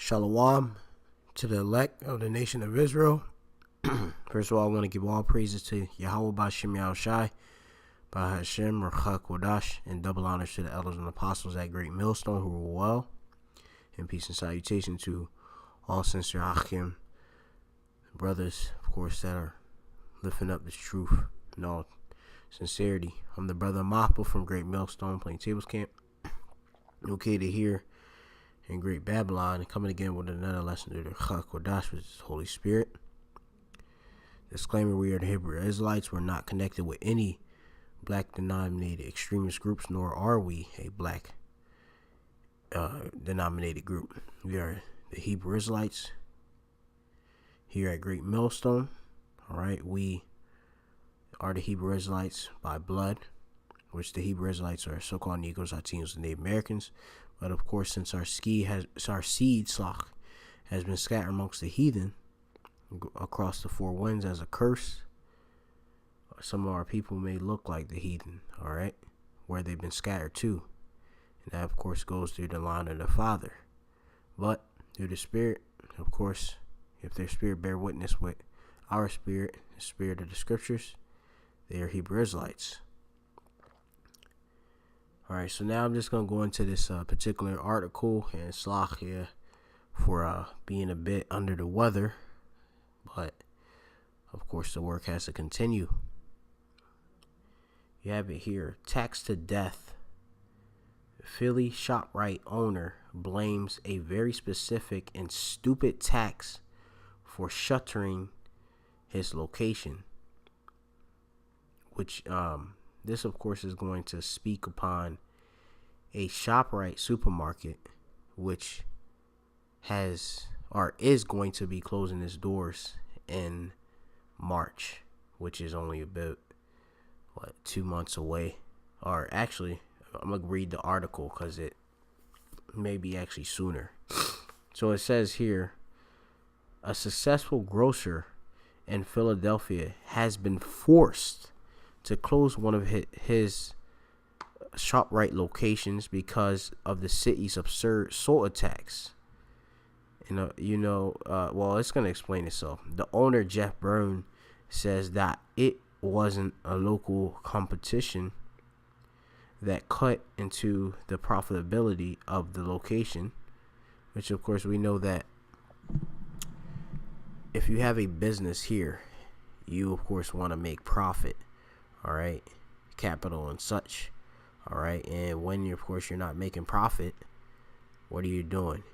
Shalom to the elect of the nation of Israel. First of all, I want to give all praises to Yahweh B'Shem Yahushai, B'Hashem Rachak Kodash, and double honors to the elders and apostles at Great Millstone who rule well. And peace and salutation to all sincere Achim, brothers, of course, that are lifting up this truth in all sincerity. I'm the brother Mappa from Great Millstone, playing tables camp. Located here in Great Babylon, and coming again with another lesson to the Chak Kodash, which is Holy Spirit. Disclaimer: we are the Hebrew Israelites. We're not connected with any black denominated extremist groups, nor are we a black denominated group. We are the Hebrew Israelites here at Great Millstone. Alright, we are the Hebrew Israelites by blood, which the Hebrew Israelites are so-called Negroes, Latinos, and Native Americans. But of course, since our seed has been scattered amongst the heathen across the four winds as a curse, some of our people may look like the heathen, all right, where they've been scattered to. And that, of course, goes through the line of the Father. But through the Spirit, of course, if their spirit bear witness with our spirit, the spirit of the Scriptures, they are Hebrew Israelites. Alright, so now I'm just going to go into this particular article, and slach here for being a bit under the weather, but of course the work has to continue. You have it here: taxed to death. Philly ShopRite owner blames a very specific and stupid tax for shuttering his location, which this, of course, is going to speak upon a ShopRite supermarket, which has or is going to be closing its doors in March, which is only about 2 months away. Or actually, I'm gonna read the article because it may be actually sooner. So it says here: a successful grocer in Philadelphia has been forced to close one of his ShopRite locations because of the city's absurd SOTA tax. Well, it's going to explain itself. The owner, Jeff Byrne, says that it wasn't a local competition that cut into the profitability of the location, which, of course, we know that if you have a business here, you, of course, want to make profit. All right, capital and such. All right, and when you're not making profit, what are you doing?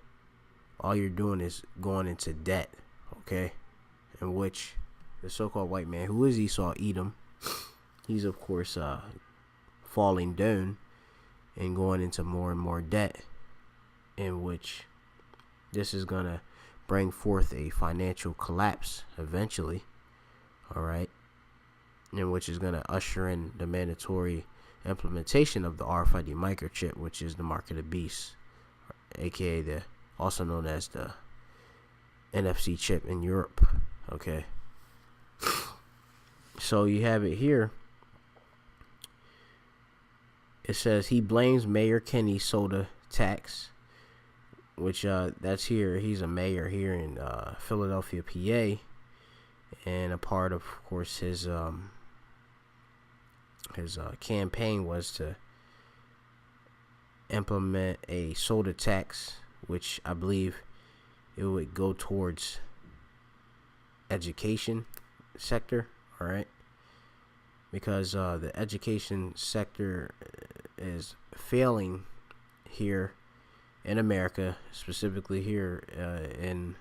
All you're doing is going into debt. Okay, in which the so-called white man, who is Esau Edom, he's of course falling down and going into more and more debt, in which this is gonna bring forth a financial collapse eventually. All right. In which is going to usher in the mandatory implementation of the RFID microchip, which is the mark of the beast, aka also known as the NFC chip in Europe. Okay. So you have it here. It says he blames Mayor Kenny's soda tax, which that's here. He's a mayor here in Philadelphia, PA, and a part of course his campaign was to implement a soda tax, which I believe it would go towards education sector. All right, because the education sector is failing here in America, specifically here in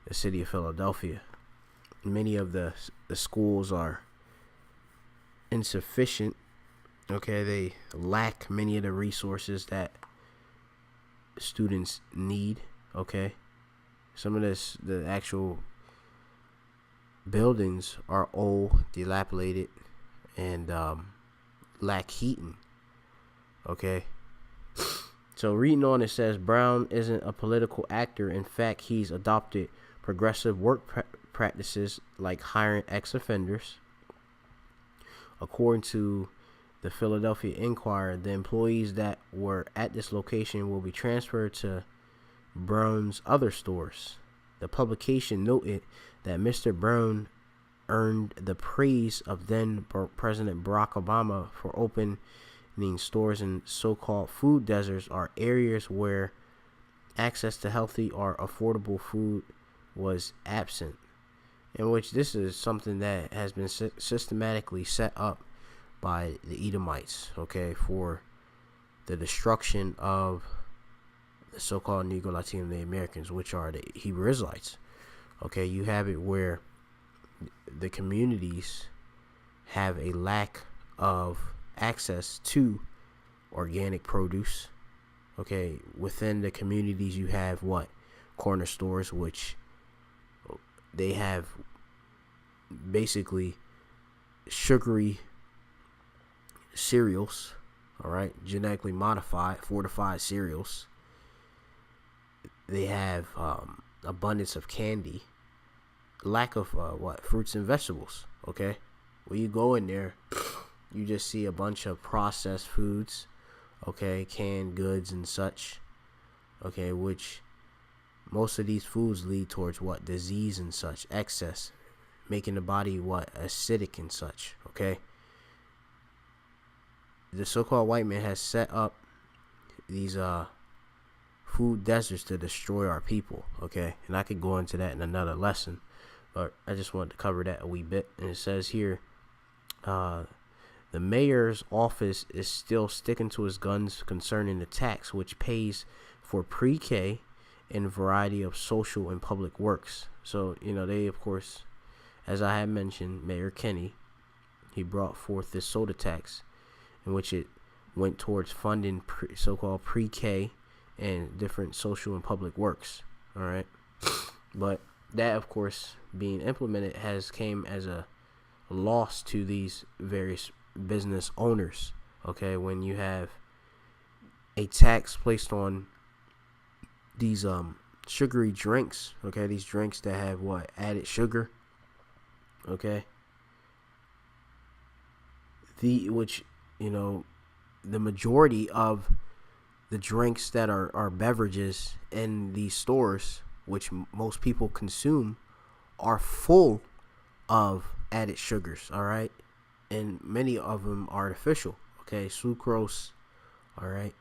the city of Philadelphia. Many of the schools are insufficient. Okay, they lack many of the resources that students need. Okay, some of the actual buildings are old, dilapidated, and lack heating. Okay, so reading on, it says Brown isn't a political actor. In fact, he's adopted progressive work practices like hiring ex-offenders. According to the Philadelphia Inquirer, the employees that were at this location will be transferred to Brown's other stores. The publication noted that Mr. Brown earned the praise of then President Barack Obama for opening stores in so-called food deserts, are areas where access to healthy or affordable food was absent, in which this is something that has been systematically set up by the Edomites, okay, for the destruction of the so-called Negro, Latino, Native Americans, which are the Hebrew Israelites. Okay, you have it where the communities have a lack of access to organic produce. Okay, within the communities you have what? Corner stores, which they have basically sugary cereals, all right, genetically modified, fortified cereals. They have abundance of candy, lack of fruits and vegetables. Okay, when you go in there, you just see a bunch of processed foods, okay, canned goods and such, okay, which most of these foods lead towards what? Disease and such, excess, making the body what? Acidic and such, okay. The so-called white man has set up these food deserts to destroy our people, okay, and I could go into that in another lesson, but I just wanted to cover that a wee bit. And it says here, the mayor's office is still sticking to his guns concerning the tax, which pays for pre-K and a variety of social and public works. So, they, of course, as I had mentioned, Mayor Kenney, he brought forth this soda tax, in which it went towards funding so-called pre-K and different social and public works. All right. But that, of course, being implemented came as a loss to these various business owners. Okay, when you have a tax placed on these sugary drinks, okay, these drinks that have what? Added sugar. Okay. Which the majority of the drinks that are beverages in these stores, which most people consume, are full of added sugars, all right, and many of them are artificial, okay, sucrose, all right,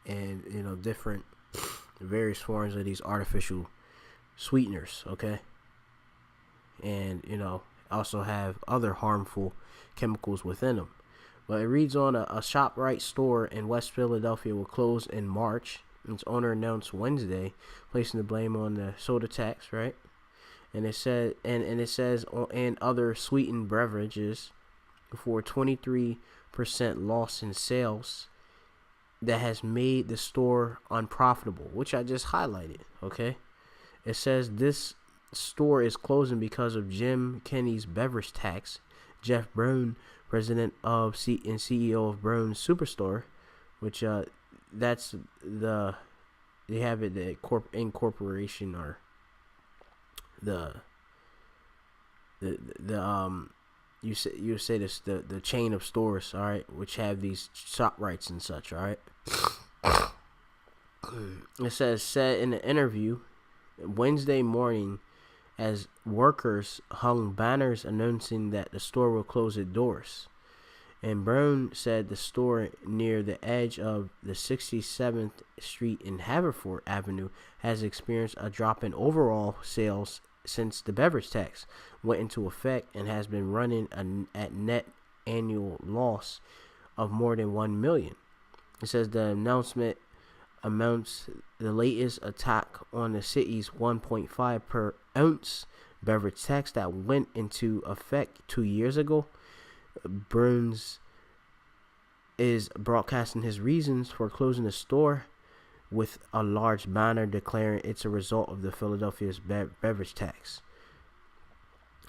and different various forms of these artificial sweeteners, okay, and also have other harmful chemicals within them. But it reads on, a ShopRite store in West Philadelphia will close in March. Its owner announced Wednesday, placing the blame on the soda tax, right? And it said, and it says, and other sweetened beverages, for 23% loss in sales that has made the store unprofitable, which I just highlighted. Okay, it says this store is closing because of Jim Kenney's beverage tax. Jeff Brown, president of and CEO of Brown's Superstore, which that's they have it, the incorporation, or the you say this, the chain of stores, all right, which have these ShopRites and such, all right. It said in the interview Wednesday morning, as workers hung banners announcing that the store will close its doors. And Brown said the store near the edge of the 67th Street and Haverford Avenue has experienced a drop in overall sales since the beverage tax went into effect, and has been running at net annual loss of more than $1 million. It says the announcement amounts the latest attack on the city's 1.5 per ounce beverage tax that went into effect 2 years ago. Burns is broadcasting his reasons for closing the store with a large banner declaring it's a result of the Philadelphia's beverage tax.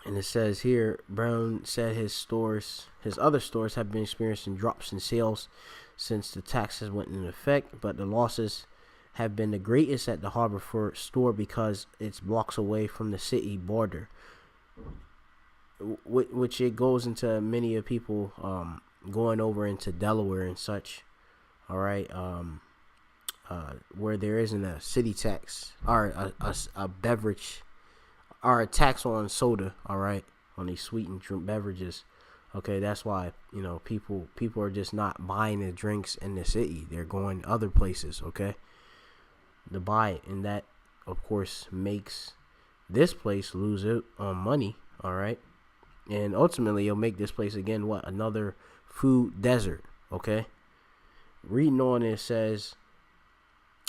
And it says here, Brown said his other stores have been experiencing drops in sales since the taxes went into effect, but the losses have been the greatest at the Haverford store because it's blocks away from the city border, which it goes into many of people going over into Delaware and such. All right, where there isn't a city tax or a beverage or a tax on soda, all right, on these sweetened drink beverages. Okay, that's why people are just not buying the drinks in the city. They're going other places, okay, to buy it, and that of course makes this place lose out on money, all right, and ultimately it'll make this place again another food desert, okay. Reading on, it says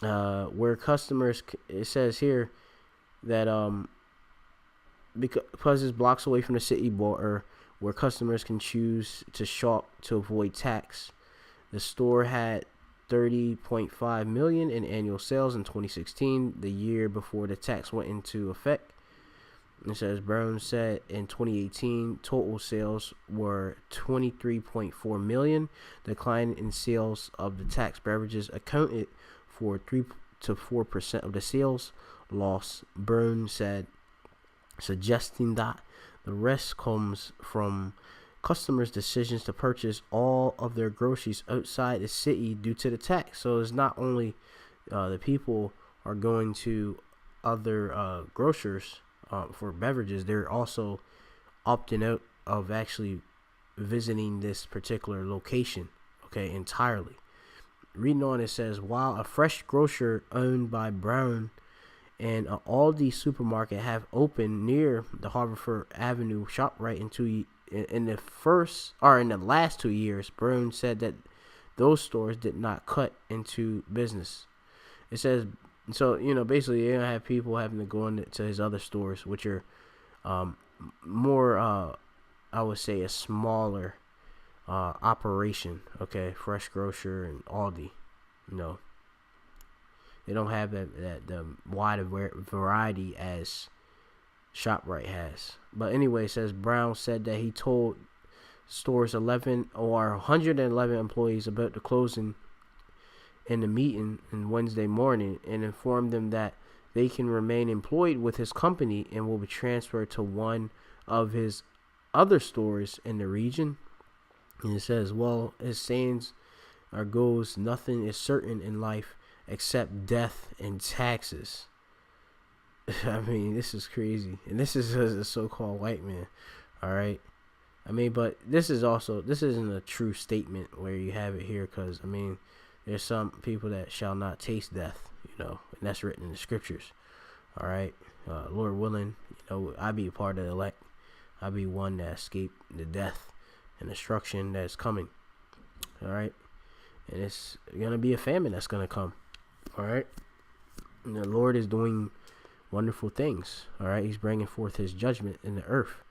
where customers, it says here that because it's blocks away from the city border where customers can choose to shop to avoid tax. The store had 30.5 million in annual sales in 2016, the year before the tax went into effect. It says Brown said in 2018 total sales were 23.4 million. Decline in sales of the tax beverages accounted for 3 to 4% of the sales loss, Brown said, suggesting that the rest comes from customers' decisions to purchase all of their groceries outside the city due to the tax. So it's not only the people are going to other grocers for beverages, they're also opting out of actually visiting this particular location, okay, entirely. Reading on, it says, while a fresh grocer owned by Brown and an Aldi supermarket have opened near the Haverford Avenue ShopRite in the last 2 years, Brown said that those stores did not cut into business. It says, so basically you're gonna have people having to go into his other stores, which are more I would say a smaller operation, okay, Fresh Grocer and Aldi. They don't have that the wide variety as ShopRite has. But anyway, it says Brown said that he told stores 111 employees about the closing in the meeting on Wednesday morning and informed them that they can remain employed with his company and will be transferred to one of his other stores in the region. And it says, well, his sayings are goes, nothing is certain in life except death and taxes. I mean, this is crazy. And this is a so-called white man. All right. I mean, but this isn't a true statement where you have it here, because, I mean, there's some people that shall not taste death, and that's written in the scriptures. All right. Lord willing, I be a part of the elect. I be one that escaped the death and destruction that's coming. All right. And it's going to be a famine that's going to come. All right. And the Lord is doing wonderful things. All right. He's bringing forth his judgment in the earth.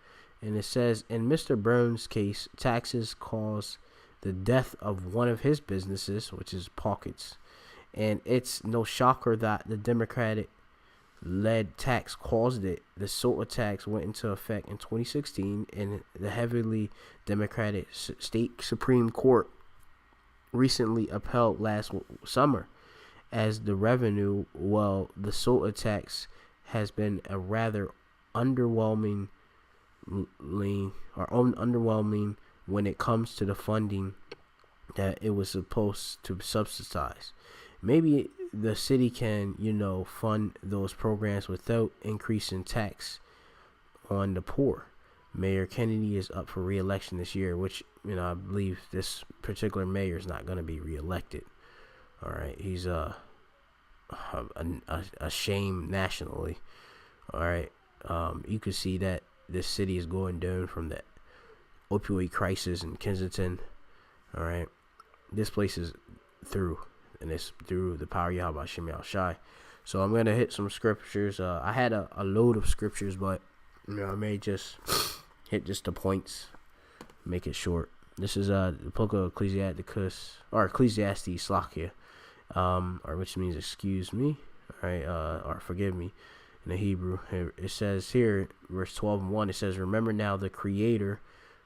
And it says, in Mr. Brown's case, taxes caused the death of one of his businesses, which is Pockets. And it's no shocker that the Democratic-led tax caused it. The SOTA tax went into effect in 2016, and the heavily Democratic state Supreme Court recently upheld last summer as the revenue. Well, the SOTA tax has been a rather underwhelming when it comes to the funding that it was supposed to subsidize. Maybe the city can, fund those programs without increasing tax on the poor. Mayor Kennedy is up for re-election this year, which, I believe this particular mayor is not going to be re-elected. All right. He's a shame nationally. All right. You can see that this city is going down from the opioid crisis in Kensington. All right. This place is through, and it's through the power of Yahweh Shem Shai. So I'm going to hit some scriptures. I had a load of scriptures, but I may just hit just the points, make it short. This is the book of Ecclesiastes, Slakia, or which means excuse me, all right, or forgive me in the Hebrew. It says here, verse 12 and 1, it says, remember now the Creator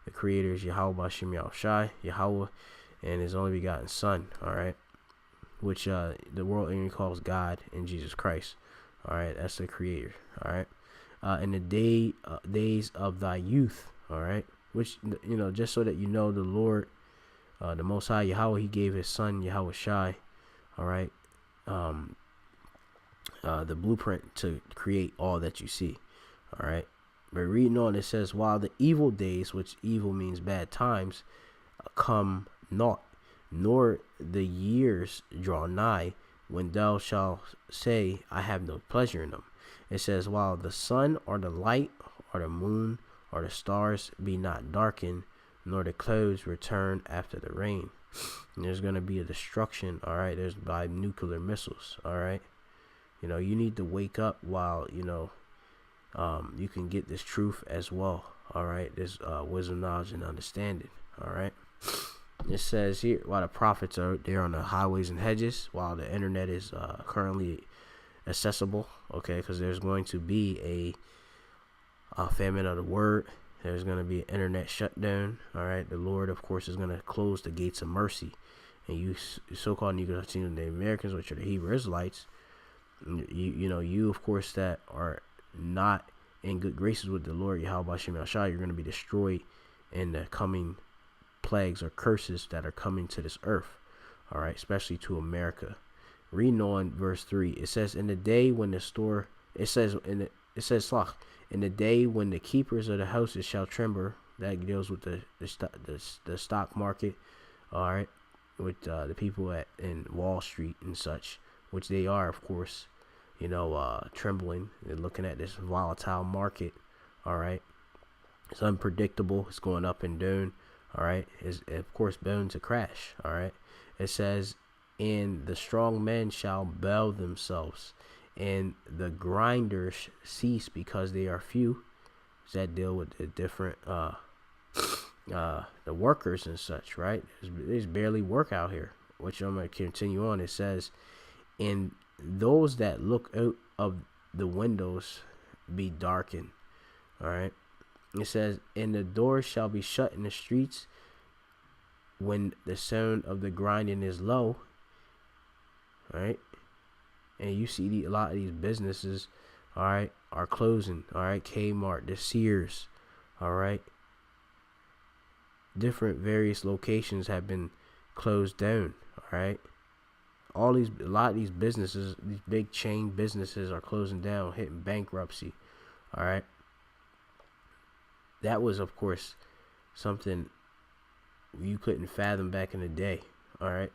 is Yahweh Shem Shai, Yahweh, and his only begotten Son, all right, which the world even calls God and Jesus Christ. All right, that's the Creator. All right, in the days of thy youth. All right, which just so that the Lord, the Most High Yahweh, he gave his Son Yahweh Shai. All right, um, the blueprint to create all that you see. All right. But reading on, it says, while the evil days, which evil means bad times, come not, nor the years draw nigh, when thou shalt say, I have no pleasure in them. It says, while the sun or the light or the moon or the stars be not darkened, nor the clouds return after the rain. And there's going to be a destruction, all right? There's by nuclear missiles, all right? You need to wake up while, you can get this truth as well, all right? This wisdom, knowledge, and understanding, all right? It says here, while the prophets are there on the highways and hedges, while the internet is currently accessible, okay, because there's going to be a famine of the word. There's going to be an internet shutdown, all right? The Lord, of course, is going to close the gates of mercy. And you so-called Negro the Americans, which are the Hebrew Israelites, you, of course, that are not in good graces with the Lord, Yahweh Hashem Yahshua, you're going to be destroyed in the coming plagues or curses that are coming to this earth, all right, especially to America. Reading on verse 3, it says, in the day when the store, it says in the day when the keepers of the houses shall tremble. That deals with the stock market, all right, with the people in Wall Street and such, which they are, of course, trembling. They're looking at this volatile market, all right. It's unpredictable. It's going up and down, all right. It's, of course, bound to crash, all right. It says, and the strong men shall bow themselves, and the grinders cease because they are few. Does that deal with the different the workers and such, right? There's barely work out here, which I'm going to continue on. It says, and those that look out of the windows be darkened, all right. It says, and the doors shall be shut in the streets when the sound of the grinding is low, right? And you see a lot of these businesses, all right, are closing, all right? Kmart, the Sears, all right? Different various locations have been closed down, all right? A lot of these businesses, these big chain businesses are closing down, hitting bankruptcy, all right? That was, of course, something you couldn't fathom back in the day, all right?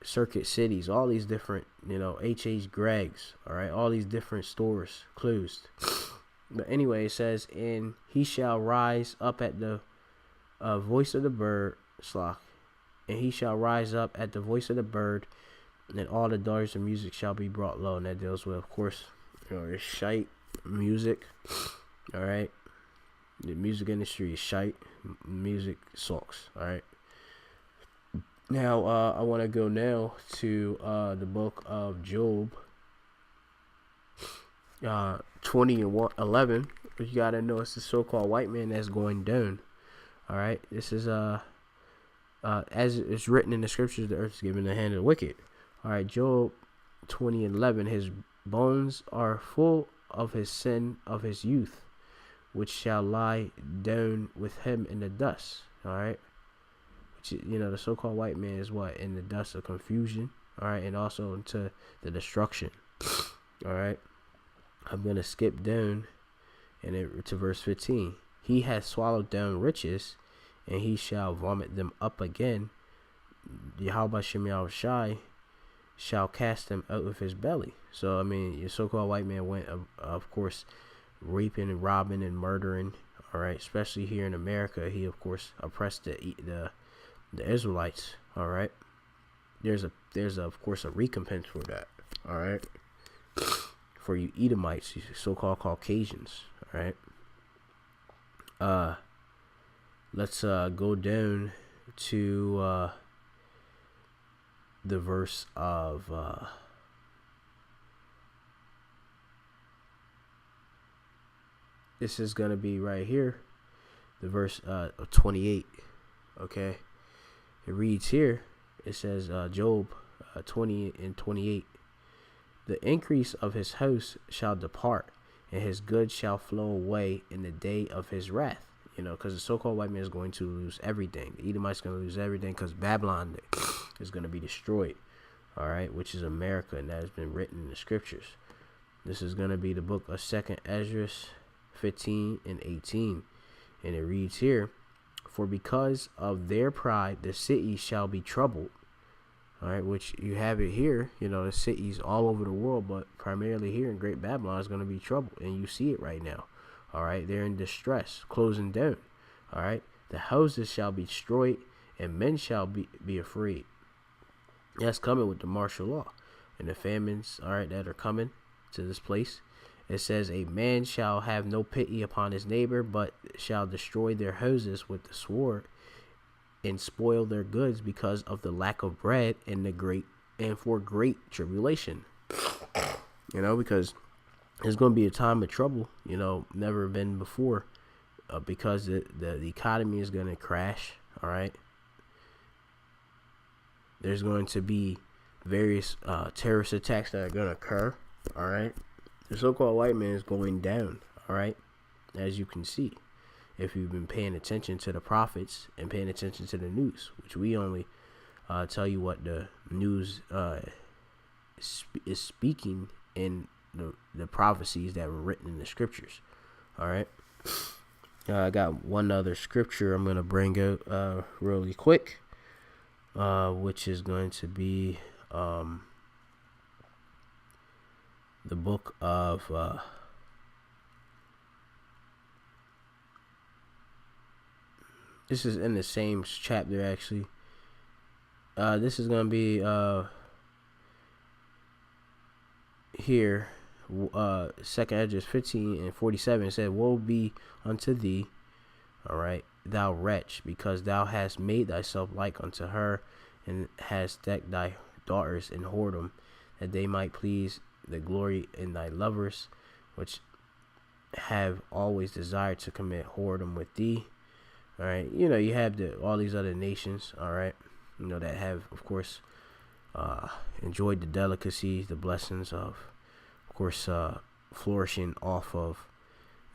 Circuit Cities, all these different, H.H. Greg's, all right, all these different stores closed. But anyway, it says, and he shall rise up at the voice of the bird, and he shall rise up at the voice of the bird, and all the daughters of music shall be brought low. And that deals with, of course, the shite music, all right. The music industry is shite. Music sucks, all right. Now, I want to go now to the book of Job, 20:11. You got to know it's the so-called white man that's going down, all right. This is, as it's written in the scriptures, the earth is given in the hand of the wicked, all right. Job 20:11, his bones are full of his sin of his youth, which shall lie down with him in the dust, all right. The so-called white man is what? In the dust of confusion, all right, and also into the destruction, all right. I'm going to skip down to verse 15. He has swallowed down riches, and he shall vomit them up again. Yahweh Shem Yahushai shall cast them out of his belly. So, your so-called white man went, of course, raping and robbing and murdering, all right, especially here in America. He, of course, oppressed the Israelites, all right. There's of course a recompense for that, all right, for you Edomites, you so-called Caucasians, all right. Let's go down to the verse of this is gonna be right here, the verse of 28, okay. It reads here, it says, Job 20:28, the increase of his house shall depart, and his goods shall flow away in the day of his wrath. Because the so-called white man is going to lose everything. The Edomites going to lose everything because Babylon is going to be destroyed. all right, which is America, and that has been written in the scriptures. This is going to be the book of 2nd Esdras 15 and 18. And it reads here, for because of their pride, the city shall be troubled. All right, which you have it here, the cities all over the world, but primarily here in Great Babylon is going to be troubled. And you see it right now. All right, they're in distress, closing down. All right, the houses shall be destroyed and men shall be afraid. That's coming with the martial law and the famines, all right, that are coming to this place. It says, a man shall have no pity upon his neighbor, but shall destroy their houses with the sword and spoil their goods because of the lack of bread and for great tribulation. Because there's going to be a time of trouble, never been before, because the economy is going to crash. All right. There's going to be various terrorist attacks that are going to occur. All right. The so-called white man is going down. All right. As you can see, if you've been paying attention to the prophets and paying attention to the news, which we only tell you what the news is speaking in the prophecies that were written in the scriptures. All right. I got one other scripture I'm going to bring out really quick, which is going to be the book of this is in the same chapter actually. This is going to be here, 2nd Esdras 15 and 47. It said, woe be unto thee, all right, thou wretch, because thou hast made thyself like unto her, and hast decked thy daughters in whoredom, that they might please the glory in thy lovers, which have always desired to commit whoredom with thee. All right, you have all these other nations, all right, that have, of course, enjoyed the delicacies, the blessings of course, flourishing off of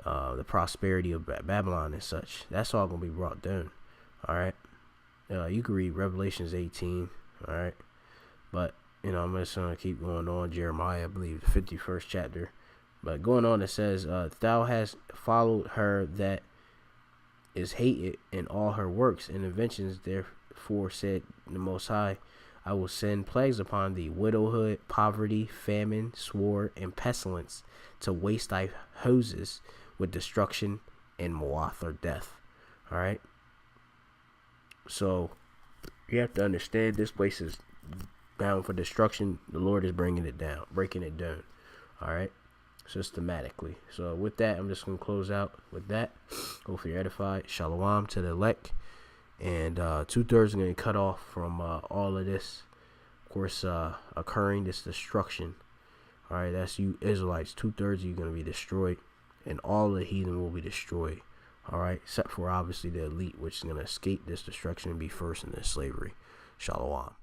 the prosperity of Babylon and such. That's all going to be brought down. All right. You can read Revelations 18. All right. But, I'm just going to keep going on. Jeremiah, I believe, the 51st chapter. But going on, it says, thou hast followed her that is hated in all her works and inventions. Therefore said the Most High, I will send plagues upon thee, widowhood, poverty, famine, sword, and pestilence, to waste thy houses with destruction and moath, or death. All right. So you have to understand this place is bound for destruction. The Lord is breaking it down. All right. Systematically. So with that, I'm just going to close out with that. Hopefully you're edified. Shalom to the elect. And 2/3 are going to cut off from all of this, of course, occurring, this destruction. All right, that's you Israelites. 2/3 of you going to be destroyed, and all the heathen will be destroyed. All right, except for obviously the elite, which is going to escape this destruction and be first in this slavery. Shalom.